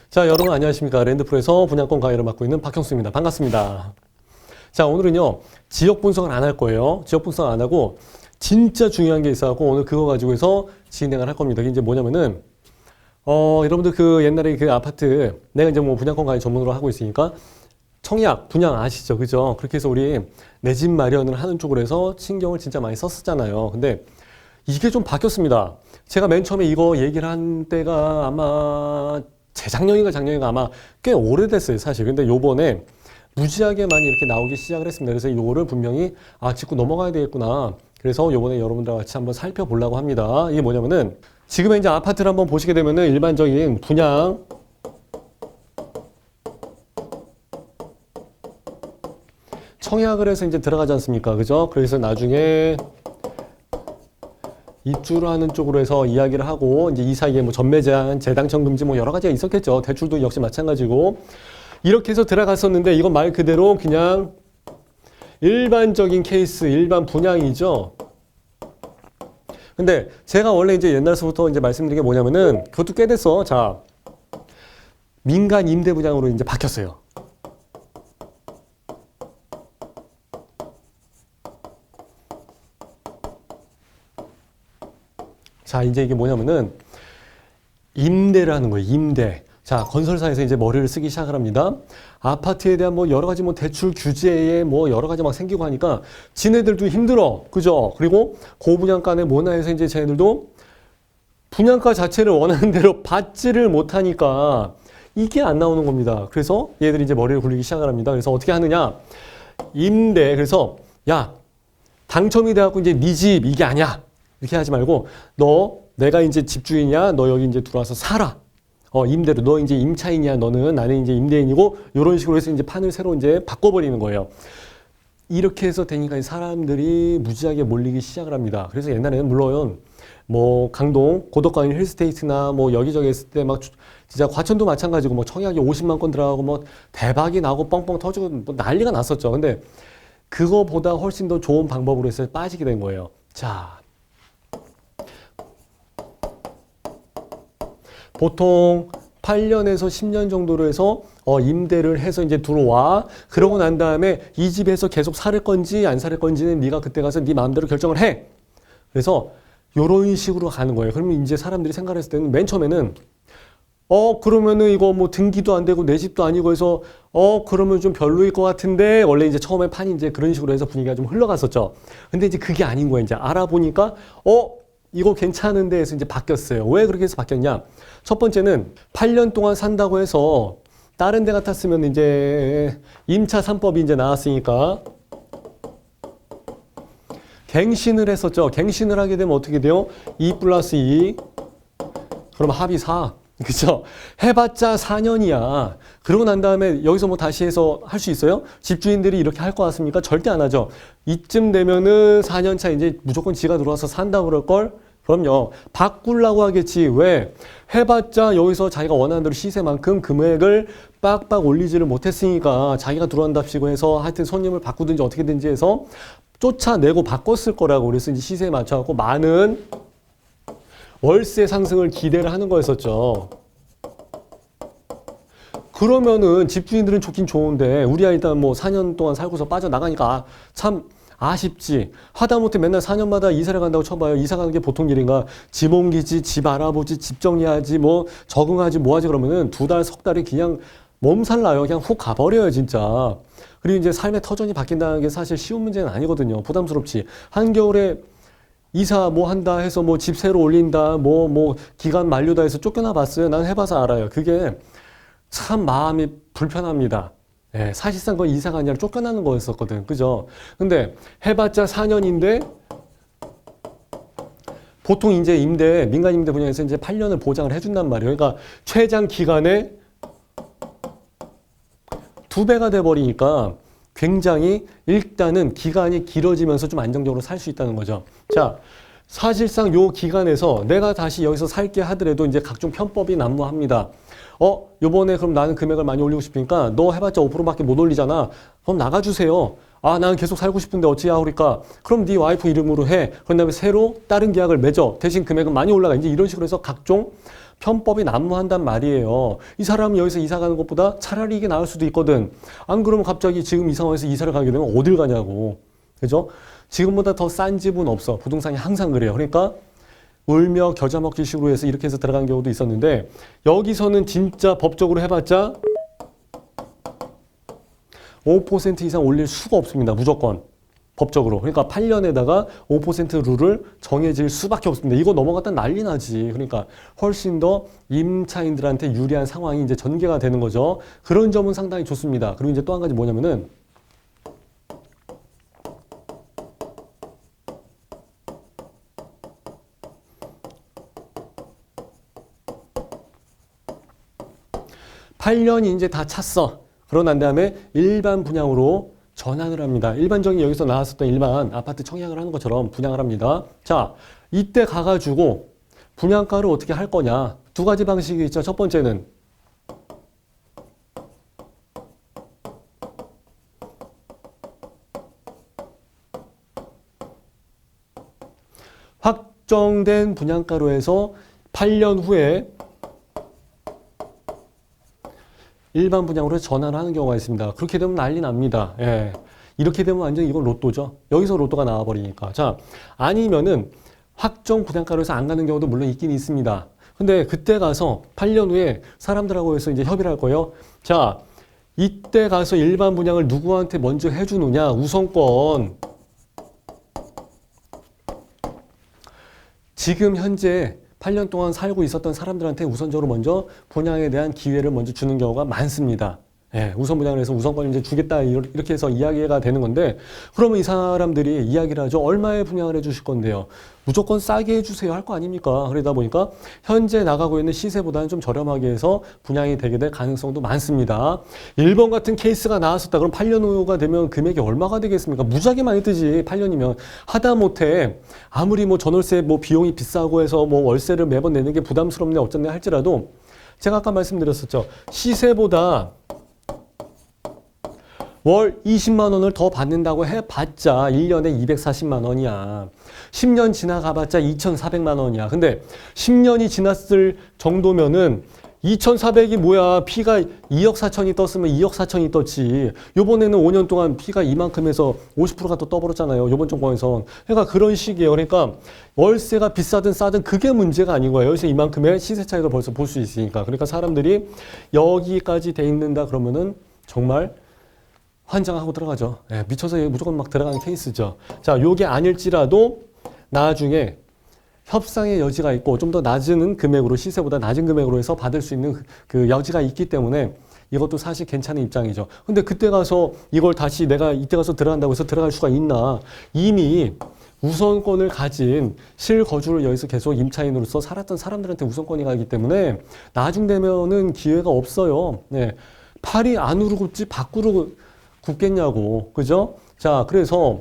자, 여러분 안녕하십니까. 랜드프로에서 분양권 강의를 맡고 있는 박형수입니다. 반갑습니다. 자, 오늘은요, 지역 분석을 안 할 거예요. 지역 분석 안 하고, 진짜 중요한 게 있어갖고, 오늘 그거 가지고 해서 진행을 할 겁니다. 이게 이제 뭐냐면은, 여러분들 그 옛날에 그 아파트, 내가 이제 뭐 분양권 강의 전문으로 하고 있으니까, 청약, 분양 아시죠? 그죠? 그렇게 해서 우리 내 집 마련을 하는 쪽으로 해서 신경을 진짜 많이 썼었잖아요. 근데 이게 좀 바뀌었습니다. 제가 맨 처음에 이거 얘기를 한 때가 아마 재작년인가 작년인가 아마 꽤 오래됐어요, 사실. 근데 요번에 무지하게 많이 이렇게 나오기 시작을 했습니다. 그래서 이거를 분명히 짚고 넘어가야 되겠구나. 그래서 요번에 여러분들과 같이 한번 살펴보려고 합니다. 이게 뭐냐면은 지금의 이제 아파트를 한번 보시게 되면은 일반적인 분양 청약을 해서 이제 들어가지 않습니까? 그죠? 그래서 나중에 입주를 하는 쪽으로 해서 이야기를 하고, 이제 이 사이에 뭐 전매 제한, 재당첨 금지 뭐 여러 가지가 있었겠죠. 대출도 역시 마찬가지고. 이렇게 해서 들어갔었는데, 이건 말 그대로 그냥 일반적인 케이스, 일반 분양이죠. 근데 제가 원래 이제 옛날서부터 이제 말씀드린 게 뭐냐면은, 그것도 꽤 됐어. 자, 민간 임대 분양으로 이제 바뀌었어요. 자, 이제 이게 뭐냐면은 임대를 하는 거예요. 임대. 자, 건설사에서 이제 머리를 쓰기 시작을 합니다. 아파트에 대한 뭐 여러 가지 뭐 대출 규제에 뭐 여러 가지 막 생기고 하니까 지네들도 힘들어. 그죠? 그리고 고분양가네 뭐나 해서 이제 쟤네들도 분양가 자체를 원하는 대로 받지를 못하니까 이게 안 나오는 겁니다. 그래서 얘들이 이제 머리를 굴리기 시작을 합니다. 그래서 어떻게 하느냐? 임대. 그래서 야, 당첨이 돼갖고 이제 네 집 이게 아니야. 이렇게 하지 말고 내가 이제 집주인이야. 너 여기 이제 들어와서 살아. 임대로. 너 이제 임차인이야. 나는 이제 임대인이고 이런 식으로 해서 이제 판을 새로 이제 바꿔버리는 거예요. 이렇게 해서 되니까 사람들이 무지하게 몰리기 시작을 합니다. 그래서 옛날에는 물론 뭐 강동, 고덕강인 힐스테이트나 뭐 여기저기 했을 때 막 진짜 과천도 마찬가지고 뭐 청약이 50만 건 들어가고 뭐 대박이 나고 뻥뻥 터지고 뭐 난리가 났었죠. 근데 그거보다 훨씬 더 좋은 방법으로 해서 빠지게 된 거예요. 자. 보통 8년에서 10년 정도로 해서 임대를 해서 이제 들어와. 그러고 난 다음에 이 집에서 계속 살 건지 안 살 건지는 네가 그때 가서 네 마음대로 결정을 해. 그래서 요런 식으로 가는 거예요. 그러면 이제 사람들이 생각했을 때는 맨 처음에는 그러면은 이거 뭐 등기도 안 되고 내 집도 아니고 해서 그러면 좀 별로일 것 같은데 원래 이제 처음에 판이 이제 그런 식으로 해서 분위기가 좀 흘러갔었죠. 근데 이제 그게 아닌 거예요. 이제 알아보니까 이거 괜찮은데 해서 이제 바뀌었어요. 왜 그렇게 해서 바뀌었냐? 첫 번째는 8년 동안 산다고 해서 다른 데 같았으면 이제 임차 3법이 이제 나왔으니까 갱신을 했었죠. 갱신을 하게 되면 어떻게 돼요? 2 플러스 2. 그럼 합이 4. 그죠? 해봤자 4년이야. 그러고 난 다음에 여기서 뭐 다시 해서 할 수 있어요? 집주인들이 이렇게 할 것 같습니까? 절대 안 하죠. 이쯤 되면은 4년 차 이제 무조건 지가 들어와서 산다고 그럴걸? 그럼요. 바꾸려고 하겠지. 왜? 해봤자 여기서 자기가 원하는 대로 시세만큼 금액을 빡빡 올리지를 못했으니까 자기가 들어간답시고 해서 하여튼 손님을 바꾸든지 어떻게든지 해서 쫓아내고 바꿨을 거라고. 그래서 이제 시세에 맞춰갖고 많은 월세 상승을 기대를 하는 거였었죠. 그러면은 집주인들은 좋긴 좋은데 우리야 일단 뭐 4년 동안 살고서 빠져나가니까 참 아쉽지. 하다못해 맨날 4년마다 이사를 간다고 쳐봐요. 이사 가는 게 보통 일인가. 집 옮기지, 집 알아보지, 집 정리하지, 뭐 적응하지, 뭐하지 그러면은 2달, 석 달이 그냥 몸살 나요. 그냥 훅 가버려요, 진짜. 그리고 이제 삶의 터전이 바뀐다는 게 사실 쉬운 문제는 아니거든요. 부담스럽지. 한겨울에 이사 뭐 한다 해서 뭐 집 새로 올린다, 뭐 기간 만료다 해서 쫓겨나 봤어요. 난 해봐서 알아요. 그게 참 마음이 불편합니다. 예, 사실상 그건 이사가 아니라 쫓겨나는 거였었거든. 그죠? 근데 해봤자 4년인데 보통 이제 민간 임대 분야에서 이제 8년을 보장을 해준단 말이에요. 그러니까 최장 기간에 2배가 돼버리니까 굉장히 일단은 기간이 길어지면서 좀 안정적으로 살 수 있다는 거죠. 자, 사실상 요 기간에서 내가 다시 여기서 살게 하더라도 이제 각종 편법이 난무합니다. 요번에 그럼 나는 금액을 많이 올리고 싶으니까 너 해봤자 5%밖에 못 올리잖아. 그럼 나가주세요. 아, 나는 계속 살고 싶은데 어찌야 그러니까 그럼 네 와이프 이름으로 해. 그런 다음에 새로 다른 계약을 맺어. 대신 금액은 많이 올라가. 이제 이런 식으로 해서 각종 편법이 난무한단 말이에요. 이 사람이 여기서 이사 가는 것보다 차라리 이게 나을 수도 있거든. 안 그러면 갑자기 지금 이 상황에서 이사를 가게 되면 어딜 가냐고. 그죠? 지금보다 더 싼 집은 없어. 부동산이 항상 그래요. 그러니까 울며 겨자 먹기 식으로 해서 이렇게 해서 들어간 경우도 있었는데 여기서는 진짜 법적으로 해봤자 5% 이상 올릴 수가 없습니다. 무조건. 법적으로. 그러니까 8년에다가 5% 룰을 정해질 수밖에 없습니다. 이거 넘어갔다 난리 나지. 그러니까 훨씬 더 임차인들한테 유리한 상황이 이제 전개가 되는 거죠. 그런 점은 상당히 좋습니다. 그리고 이제 또 한 가지 뭐냐면은 8년이 이제 다 찼어. 그러고 난 다음에 일반 분양으로 전환을 합니다. 일반적인 여기서 나왔었던 일반 아파트 청약을 하는 것처럼 분양을 합니다. 자, 이때 가가지고 분양가를 어떻게 할 거냐. 두 가지 방식이 있죠. 첫 번째는 확정된 분양가로 해서 8년 후에 일반 분양으로 전환하는 경우가 있습니다. 그렇게 되면 난리 납니다. 예. 이렇게 되면 완전 이건 로또죠. 여기서 로또가 나와버리니까. 자, 아니면은 확정 분양가로 해서 안 가는 경우도 물론 있긴 있습니다. 근데 그때 가서 8년 후에 사람들하고 해서 이제 협의를 할 거예요. 자, 이때 가서 일반 분양을 누구한테 먼저 해주느냐. 우선권. 지금 현재 8년 동안 살고 있었던 사람들한테 우선적으로 먼저 분양에 대한 기회를 먼저 주는 경우가 많습니다. 예, 우선 분양을 해서 우선권을 이제 주겠다 이렇게 해서 이야기가 되는 건데 그러면 이 사람들이 이야기를 하죠. 얼마에 분양을 해주실 건데요. 무조건 싸게 해주세요 할 거 아닙니까? 그러다 보니까 현재 나가고 있는 시세보다는 좀 저렴하게 해서 분양이 되게 될 가능성도 많습니다. 1번 같은 케이스가 나왔었다. 그럼 8년 후가 되면 금액이 얼마가 되겠습니까? 무지하게 많이 뜨지. 8년이면 하다못해 아무리 뭐 전월세 뭐 비용이 비싸고 해서 뭐 월세를 매번 내는 게 부담스럽네 어쩌네 할지라도 제가 아까 말씀드렸었죠. 시세보다 월 20만 원을 더 받는다고 해봤자 1년에 240만 원이야. 10년 지나가봤자 2,400만 원이야. 근데 10년이 지났을 정도면은 2,400이 뭐야. 피가 2억 4천이 떴으면 2억 4천이 떴지. 요번에는 5년 동안 피가 이만큼 해서 50%가 또 떠버렸잖아요. 요번 정권에선. 그러니까 그런 식이에요. 그러니까 월세가 비싸든 싸든 그게 문제가 아닌 거예요. 그래서 이만큼의 시세 차이를 벌써 볼 수 있으니까. 그러니까 사람들이 여기까지 돼 있는다 그러면은 정말 환장하고 들어가죠. 예, 미쳐서 무조건 막 들어가는 케이스죠. 자, 요게 아닐지라도 나중에 협상의 여지가 있고 좀 더 낮은 금액으로 시세보다 낮은 금액으로 해서 받을 수 있는 그 여지가 있기 때문에 이것도 사실 괜찮은 입장이죠. 근데 그때 가서 이걸 다시 내가 이때 가서 들어간다고 해서 들어갈 수가 있나. 이미 우선권을 가진 실거주를 여기서 계속 임차인으로서 살았던 사람들한테 우선권이 가기 때문에 나중 되면은 기회가 없어요. 네. 팔이 안으로 굽지 밖으로 굽겠냐고. 그죠? 자, 그래서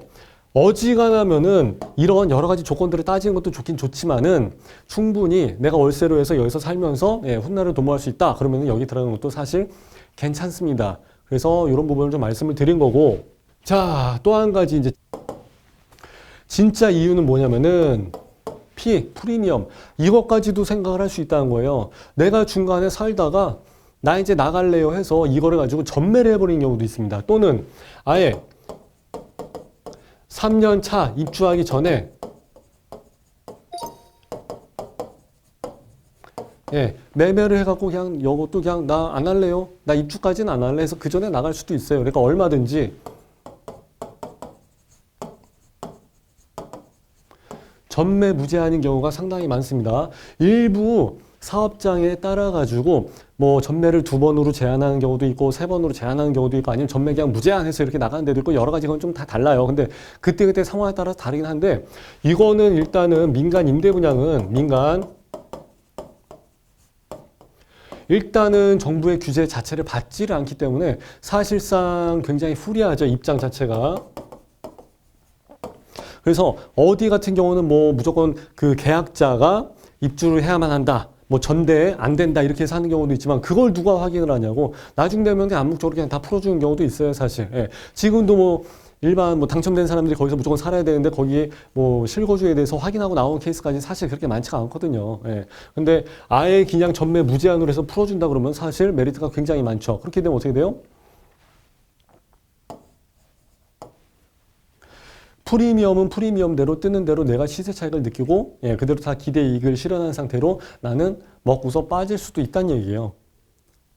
어지간하면은 이런 여러 가지 조건들을 따지는 것도 좋긴 좋지만은 충분히 내가 월세로 해서 여기서 살면서 훗날을 도모할 수 있다. 그러면은 여기 들어가는 것도 사실 괜찮습니다. 그래서 이런 부분을 좀 말씀을 드린 거고. 자, 또 한 가지 이제 진짜 이유는 뭐냐면은 프리미엄. 이것까지도 생각을 할 수 있다는 거예요. 내가 중간에 살다가 나 이제 나갈래요 해서 이거를 가지고 전매를 해버리는 경우도 있습니다. 또는 아예 3년 차 입주하기 전에 매매를 해갖고 그냥 이것도 그냥 나 안 할래요. 나 입주까지는 안 할래 해서 그 전에 나갈 수도 있어요. 그러니까 얼마든지 전매 무제한인 경우가 상당히 많습니다. 일부 사업장에 따라 가지고 뭐 전매를 2번으로 제한하는 경우도 있고 3번으로 제한하는 경우도 있고 아니면 전매 그냥 무제한해서 이렇게 나가는 데도 있고 여러 가지 건 좀 다 달라요. 근데 그때그때 상황에 따라서 다르긴 한데 이거는 일단은 민간 임대 분양은 일단은 정부의 규제 자체를 받지를 않기 때문에 사실상 굉장히 후리하죠. 입장 자체가. 그래서 어디 같은 경우는 뭐 무조건 그 계약자가 입주를 해야만 한다. 뭐 전대에 안 된다 이렇게 해서 하는 경우도 있지만 그걸 누가 확인을 하냐고 나중 되면 그냥 암묵적으로 그냥 다 풀어주는 경우도 있어요 사실. 예. 지금도 뭐 일반 뭐 당첨된 사람들이 거기서 무조건 살아야 되는데 거기에 뭐 실거주에 대해서 확인하고 나온 케이스까지 사실 그렇게 많지가 않거든요. 예. 근데 아예 그냥 전매 무제한으로 해서 풀어준다 그러면 사실 메리트가 굉장히 많죠. 그렇게 되면 어떻게 돼요? 프리미엄은 프리미엄대로 뜨는 대로 내가 시세 차익을 느끼고 예, 그대로 다 기대 이익을 실현한 상태로 나는 먹고서 빠질 수도 있다는 얘기예요.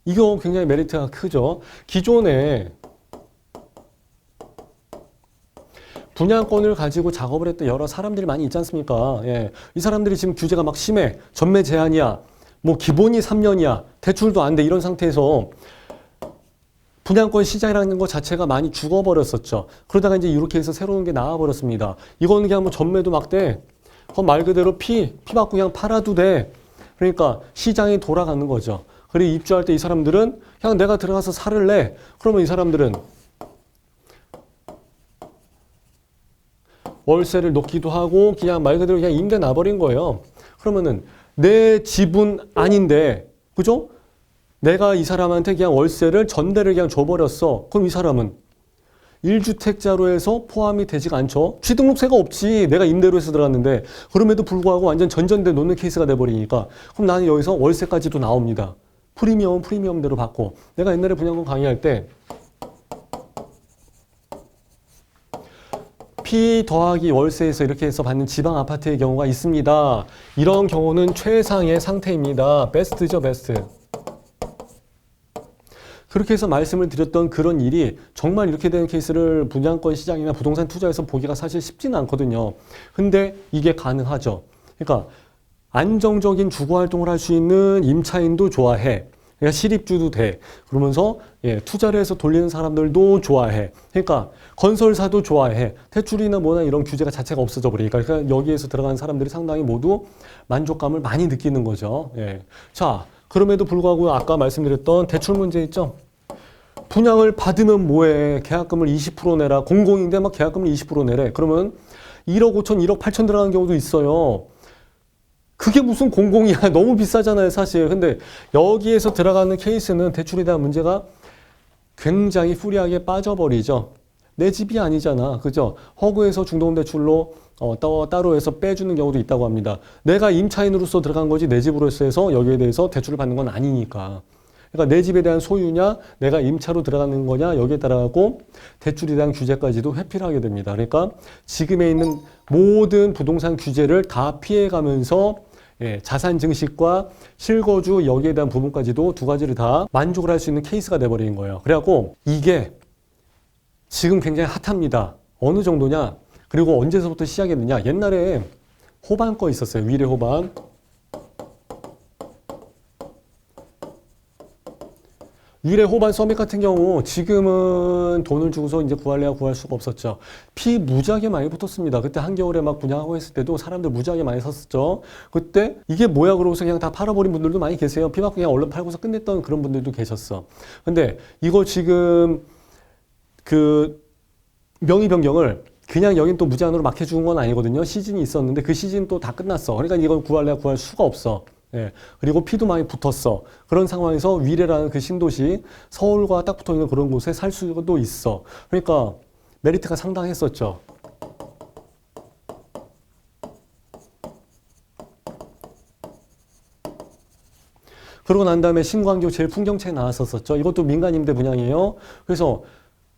이거 굉장히 메리트가 크죠. 기존에 분양권을 가지고 작업을 했던 여러 사람들이 많이 있지 않습니까? 예, 이 사람들이 지금 규제가 막 심해. 전매 제한이야. 뭐 기본이 3년이야. 대출도 안 돼. 이런 상태에서 분양권 시장이라는 것 자체가 많이 죽어버렸었죠. 그러다가 이제 이렇게 해서 새로운 게 나와버렸습니다. 이거는 그냥 뭐 전매도 막 돼. 말 그대로 피 받고 그냥 팔아도 돼. 그러니까 시장이 돌아가는 거죠. 그리고 입주할 때 이 사람들은 그냥 내가 들어가서 살을 내. 그러면 이 사람들은 월세를 놓기도 하고 그냥 말 그대로 그냥 임대 놔버린 거예요. 그러면은 내 집은 아닌데, 그죠? 내가 이 사람한테 그냥 월세를 전대를 그냥 줘버렸어. 그럼 이 사람은 1주택자로 해서 포함이 되지가 않죠. 취등록세가 없지. 내가 임대로 해서 들어갔는데. 그럼에도 불구하고 완전 전전대 놓는 케이스가 돼버리니까. 그럼 나는 여기서 월세까지도 나옵니다. 프리미엄은 프리미엄대로 받고. 내가 옛날에 분양권 강의할 때 피 더하기 월세에서 이렇게 해서 받는 지방 아파트의 경우가 있습니다. 이런 경우는 최상의 상태입니다. 베스트죠, 베스트. 그렇게 해서 말씀을 드렸던 그런 일이 정말 이렇게 되는 케이스를 분양권 시장이나 부동산 투자에서 보기가 사실 쉽지는 않거든요. 근데 이게 가능하죠. 그러니까 안정적인 주거 활동을 할 수 있는 임차인도 좋아해. 그러니까 실입주도 돼. 그러면서 예, 투자를 해서 돌리는 사람들도 좋아해. 그러니까 건설사도 좋아해. 대출이나 뭐나 이런 규제가 자체가 없어져 버리니까 그러니까 여기에서 들어가는 사람들이 상당히 모두 만족감을 많이 느끼는 거죠. 예. 자, 그럼에도 불구하고 아까 말씀드렸던 대출 문제 있죠. 분양을 받으면 뭐해. 계약금을 20% 내라. 공공인데 막 계약금을 20% 내래. 그러면 1억 5천, 1억 8천 들어가는 경우도 있어요. 그게 무슨 공공이야. 너무 비싸잖아요, 사실. 근데 여기에서 들어가는 케이스는 대출에 대한 문제가 굉장히 프리하게 빠져버리죠. 내 집이 아니잖아. 그죠? 허구에서 중도금대출로 따로 해서 빼주는 경우도 있다고 합니다. 내가 임차인으로서 들어간 거지 내 집으로서 해서 여기에 대해서 대출을 받는 건 아니니까. 그러니까 내 집에 대한 소유냐, 내가 임차로 들어가는 거냐 여기에 따라가고 대출에 대한 규제까지도 회피를 하게 됩니다. 그러니까 지금에 있는 모든 부동산 규제를 다 피해가면서 예, 자산 증식과 실거주 여기에 대한 부분까지도 두 가지를 다 만족을 할 수 있는 케이스가 돼버리는 거예요. 그래갖고 이게 지금 굉장히 핫합니다. 어느 정도냐? 그리고 언제서부터 시작했느냐? 옛날에 호반 거 있었어요. 위례 호반. 위례 호반 서밋 같은 경우 지금은 돈을 주고서 이제 구할래야 구할 수가 없었죠. 피 무지하게 많이 붙었습니다. 그때 한겨울에 막 분양하고 했을 때도 사람들 무지하게 많이 샀었죠. 그때 이게 뭐야 그러고서 그냥 다 팔아버린 분들도 많이 계세요. 피 받고 그냥 얼른 팔고서 끝냈던 그런 분들도 계셨어. 근데 이거 지금 그 명의 변경을 그냥 여긴 또 무제한으로 막 해주는 건 아니거든요. 시즌이 있었는데 그 시즌 또 다 끝났어. 그러니까 이걸 구할래야 구할 수가 없어. 예, 그리고 피도 많이 붙었어. 그런 상황에서 위례라는 그 신도시, 서울과 딱 붙어 있는 그런 곳에 살 수도 있어. 그러니까 메리트가 상당했었죠. 그러고 난 다음에 신광교 제일 풍경채 나왔었죠. 이것도 민간임대 분양이에요. 그래서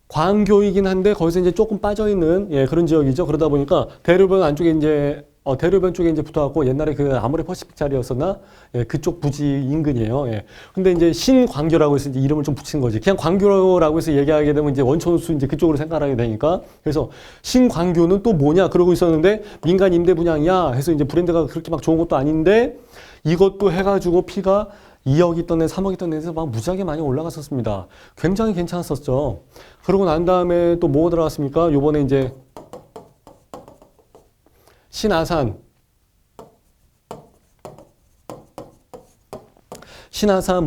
광교이긴 한데 거기서 이제 조금 빠져 있는 예, 그런 지역이죠. 그러다 보니까 대로변 안쪽에 이제 대로변 쪽에 이제 붙어갖고 옛날에 그 아모레 퍼시픽 자리였었나? 예, 그쪽 부지 인근이에요. 예. 근데 이제 신광교라고 해서 이제 이름을 좀 붙인 거지. 그냥 광교라고 해서 얘기하게 되면 이제 원천수 이제 그쪽으로 생각하게 되니까. 그래서 신광교는 또 뭐냐? 그러고 있었는데 민간 임대 분양이야 해서 이제 브랜드가 그렇게 막 좋은 것도 아닌데 이것도 해가지고 피가 2억 있던 애, 3억 있던 애에서 막 무지하게 많이 올라갔었습니다. 굉장히 괜찮았었죠. 그러고 난 다음에 또 뭐 들어갔습니까? 요번에 이제 신아산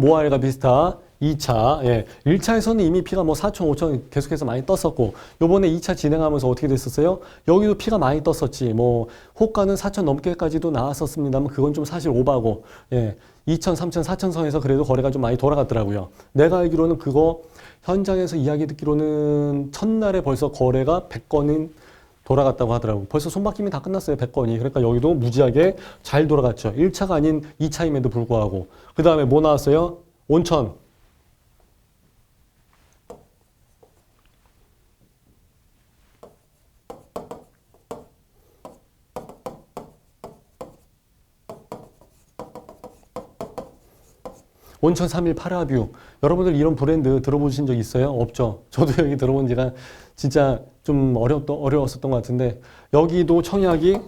모아일가 비스타 2차, 예. 1차에서는 이미 피가 뭐 4천, 5천 계속해서 많이 떴었고, 요번에 2차 진행하면서 어떻게 됐었어요? 여기도 피가 많이 떴었지. 뭐, 호가는 4천 넘게까지도 나왔었습니다만, 그건 좀 사실 오바고, 예. 2천, 3천, 4천 선에서 그래도 거래가 좀 많이 돌아갔더라고요. 내가 알기로는 그거, 현장에서 이야기 듣기로는 첫날에 벌써 거래가 100건은 돌아갔다고 하더라고요. 벌써 손바뀜이 다 끝났어요, 100건이. 그러니까 여기도 무지하게 잘 돌아갔죠. 1차가 아닌 2차임에도 불구하고. 그 다음에 뭐 나왔어요? 온천. 온천 3일 파라뷰. 여러분들 이런 브랜드 들어보신 적 있어요? 없죠? 저도 여기 들어본 지가 진짜 좀 어려웠었던 것 같은데, 여기도 청약이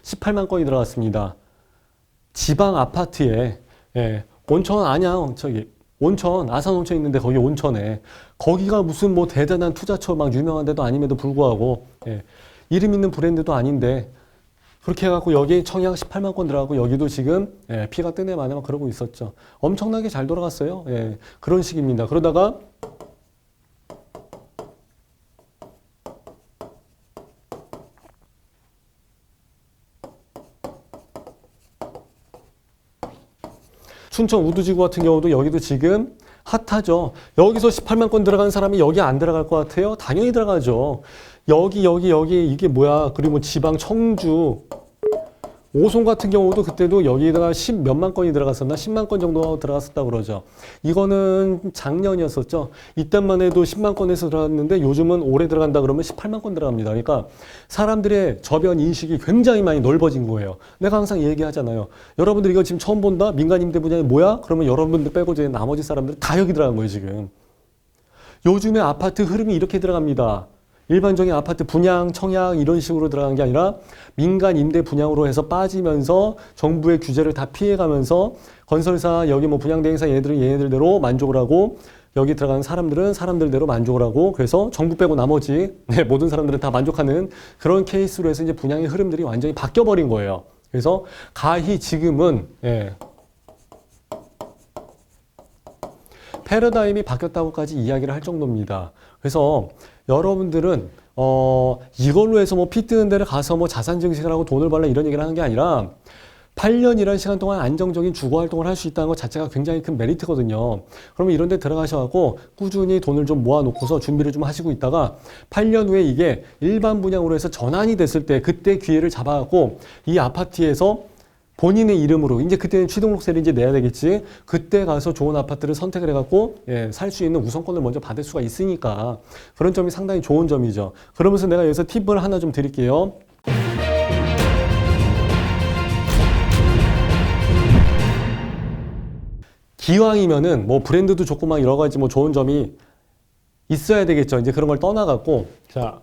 18만 건이 들어갔습니다. 지방 아파트에, 예, 온천 아니야. 저기, 온천, 아산 온천 있는데 거기 온천에. 거기가 무슨 뭐 대단한 투자처 막 유명한 데도 아님에도 불구하고, 예, 이름 있는 브랜드도 아닌데, 그렇게 해갖고 여기 청약 18만 건 들어가고 여기도 지금 예, 피가 뜨네 마네 막 그러고 있었죠. 엄청나게 잘 돌아갔어요. 예, 그런 식입니다. 그러다가 춘천 우두지구 같은 경우도 여기도 지금 핫하죠. 여기서 18만 건 들어간 사람이 여기 안 들어갈 것 같아요? 당연히 들어가죠. 여기 이게 뭐야. 그리고 지방 청주 오송 같은 경우도 그때도 여기다가 10 몇만 건이 들어갔었나? 10만 건 정도 들어갔었다고 그러죠. 이거는 작년이었었죠. 이때만 해도 10만 건에서 들어갔는데 요즘은 올해 들어간다 그러면 18만 건 들어갑니다. 그러니까 사람들의 저변 인식이 굉장히 많이 넓어진 거예요. 내가 항상 얘기하잖아요. 여러분들 이거 지금 처음 본다? 민간 임대 분야이 뭐야? 그러면 여러분들 빼고 이제 나머지 사람들 다 여기 들어간 거예요, 지금. 요즘에 아파트 흐름이 이렇게 들어갑니다. 일반적인 아파트 분양, 청약 이런 식으로 들어간 게 아니라 민간 임대 분양으로 해서 빠지면서 정부의 규제를 다 피해가면서 건설사 여기 뭐 분양대행사 얘네들은 얘네들대로 만족을 하고 여기 들어가는 사람들은 사람들대로 만족을 하고 그래서 정부 빼고 나머지 네, 모든 사람들은 다 만족하는 그런 케이스로 해서 이제 분양의 흐름들이 완전히 바뀌어버린 거예요. 그래서 가히 지금은 예, 패러다임이 바뀌었다고까지 이야기를 할 정도입니다. 그래서 여러분들은 이걸로 해서 뭐 피 뜨는 데를 가서 뭐 자산 증식을 하고 돈을 벌라 이런 얘기를 하는 게 아니라 8년이라는 시간 동안 안정적인 주거 활동을 할 수 있다는 것 자체가 굉장히 큰 메리트거든요. 그러면 이런 데 들어가셔갖고 꾸준히 돈을 좀 모아놓고서 준비를 좀 하시고 있다가 8년 후에 이게 일반 분양으로 해서 전환이 됐을 때 그때 기회를 잡아갖고 이 아파트에서 본인의 이름으로 이제 그때는 취등록세를 이제 내야 되겠지. 그때 가서 좋은 아파트를 선택을 해갖고 예, 살 수 있는 우선권을 먼저 받을 수가 있으니까 그런 점이 상당히 좋은 점이죠. 그러면서 내가 여기서 팁을 하나 좀 드릴게요. 기왕이면은 뭐 브랜드도 좋고 막 여러 가지 뭐 좋은 점이 있어야 되겠죠. 이제 그런 걸 떠나갖고 자.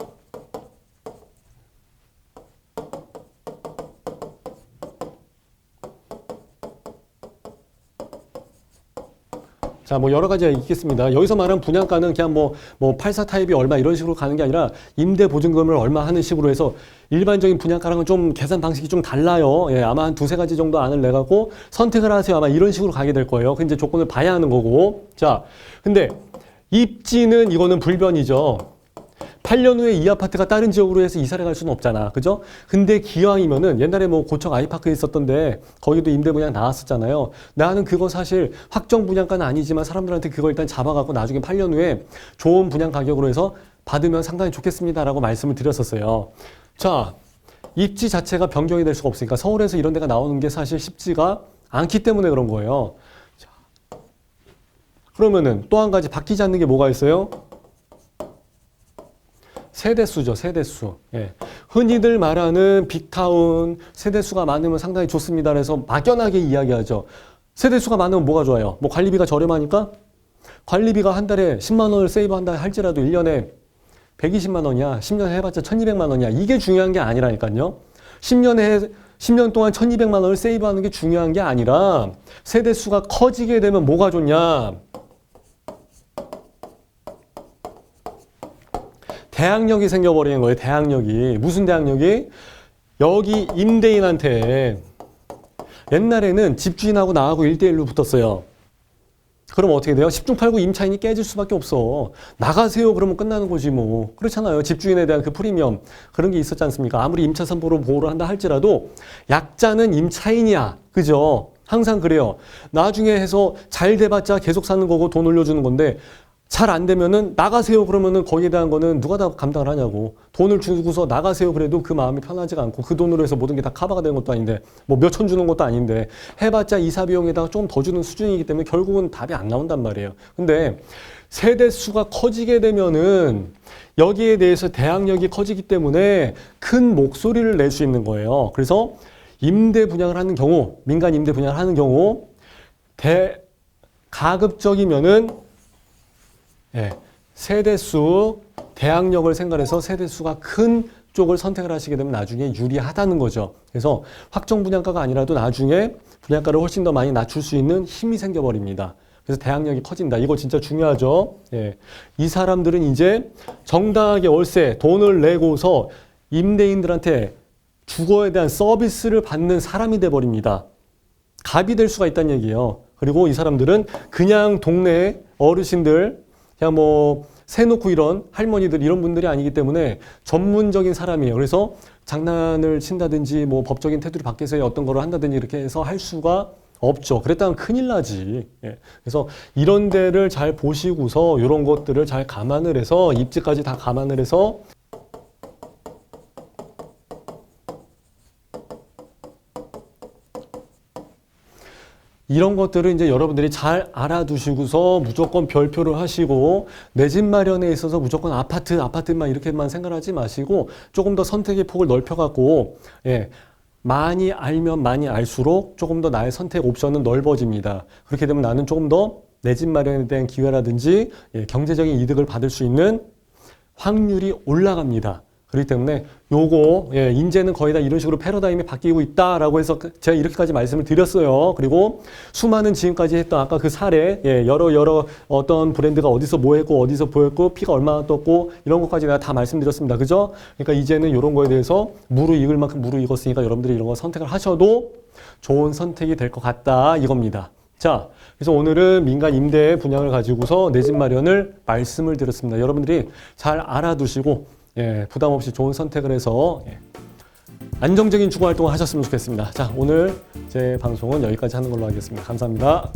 자, 뭐 여러 가지가 있겠습니다. 여기서 말하는 분양가는 그냥 뭐 84 타입이 얼마 이런 식으로 가는 게 아니라 임대 보증금을 얼마 하는 식으로 해서 일반적인 분양가랑은 좀 계산 방식이 좀 달라요. 예, 아마 한 두세 가지 정도 안을 내갖고 선택을 하세요. 아마 이런 식으로 가게 될 거예요. 그 이제 조건을 봐야 하는 거고. 자, 근데 입지는 이거는 불변이죠. 8년 후에 이 아파트가 다른 지역으로 해서 이사를 갈 수는 없잖아. 그죠? 근데 기왕이면은 옛날에 뭐 고척 아이파크에 있었던데 거기도 임대 분양 나왔었잖아요. 나는 그거 사실 확정 분양가는 아니지만 사람들한테 그거 일단 잡아갖고 나중에 8년 후에 좋은 분양 가격으로 해서 받으면 상당히 좋겠습니다라고 말씀을 드렸었어요. 자, 입지 자체가 변경이 될 수가 없으니까 서울에서 이런 데가 나오는 게 사실 쉽지가 않기 때문에 그런 거예요. 자, 그러면은 또 한 가지 바뀌지 않는 게 뭐가 있어요? 세대수죠, 세대수. 예. 흔히들 말하는 빅타운 세대수가 많으면 상당히 좋습니다. 그래서 막연하게 이야기하죠. 세대수가 많으면 뭐가 좋아요? 뭐 관리비가 저렴하니까? 관리비가 한 달에 10만 원을 세이브한다 할지라도 1년에 120만 원이야. 10년 해봤자 1200만 원이야. 이게 중요한 게 아니라니까요. 10년 동안 1200만 원을 세이브하는 게 중요한 게 아니라 세대수가 커지게 되면 뭐가 좋냐? 대항력이 생겨버리는 거예요. 대항력이. 무슨 대항력이? 여기 임대인한테 옛날에는 집주인하고 나하고 1대1로 붙었어요. 그럼 어떻게 돼요? 10중 8구 임차인이 깨질 수밖에 없어. 나가세요 그러면 끝나는 거지 뭐. 그렇잖아요. 집주인에 대한 그 프리미엄 그런 게 있었지 않습니까? 아무리 임차 선보로 보호를 한다 할지라도 약자는 임차인이야. 그죠? 항상 그래요. 나중에 해서 잘 돼봤자 계속 사는 거고 돈 올려주는 건데 잘 안 되면은 나가세요 그러면은 거기에 대한 거는 누가 다 감당을 하냐고. 돈을 주고서 나가세요 그래도 그 마음이 편하지가 않고 그 돈으로 해서 모든 게 다 커버가 되는 것도 아닌데 뭐 몇 천 주는 것도 아닌데 해봤자 이사 비용에다가 좀 더 주는 수준이기 때문에 결국은 답이 안 나온단 말이에요. 근데 세대 수가 커지게 되면은 여기에 대해서 대항력이 커지기 때문에 큰 목소리를 낼 수 있는 거예요. 그래서 임대 분양을 하는 경우, 민간 임대 분양을 하는 경우 가급적이면은 세대수, 대항력을 생각해서 세대수가 큰 쪽을 선택을 하시게 되면 나중에 유리하다는 거죠. 그래서 확정 분양가가 아니라도 나중에 분양가를 훨씬 더 많이 낮출 수 있는 힘이 생겨버립니다. 그래서 대항력이 커진다. 이거 진짜 중요하죠. 이 사람들은 이제 정당하게 월세, 돈을 내고서 임대인들한테 주거에 대한 서비스를 받는 사람이 돼버립니다. 갑이 될 수가 있다는 얘기예요. 그리고 이 사람들은 그냥 동네 어르신들, 그냥 뭐 세놓고 이런 할머니들 이런 분들이 아니기 때문에 전문적인 사람이에요. 그래서 장난을 친다든지 뭐 법적인 테두리 밖에서의 어떤 거를 한다든지 이렇게 해서 할 수가 없죠. 그랬다면 큰일 나지. 그래서 이런 데를 잘 보시고서 이런 것들을 잘 감안을 해서 입지까지 다 감안을 해서 이런 것들을 이제 여러분들이 잘 알아두시고서 무조건 별표를 하시고 내 집 마련에 있어서 무조건 아파트만 이렇게만 생각하지 마시고 조금 더 선택의 폭을 넓혀갖고 많이 알면 많이 알수록 조금 더 나의 선택 옵션은 넓어집니다. 그렇게 되면 나는 조금 더 내 집 마련에 대한 기회라든지 경제적인 이득을 받을 수 있는 확률이 올라갑니다. 그렇기 때문에 요거 이제는 거의 다 이런 식으로 패러다임이 바뀌고 있다라고 해서 제가 이렇게까지 말씀을 드렸어요. 그리고 수많은 지금까지 했던 아까 그 사례 여러 어떤 브랜드가 어디서 뭐 했고 어디서 보였고 피가 얼마나 떴고 이런 것까지 내가 다 말씀드렸습니다. 그죠? 그러니까 이제는 이런 거에 대해서 무르익을 만큼 무르익었으니까 여러분들이 이런 거 선택을 하셔도 좋은 선택이 될 것 같다 이겁니다. 자, 그래서 오늘은 민간 임대 분양을 가지고서 내 집 마련을 말씀을 드렸습니다. 여러분들이 잘 알아두시고 부담 없이 좋은 선택을 해서 안정적인 주거 활동을 하셨으면 좋겠습니다. 자, 오늘 제 방송은 여기까지 하는 걸로 하겠습니다. 감사합니다.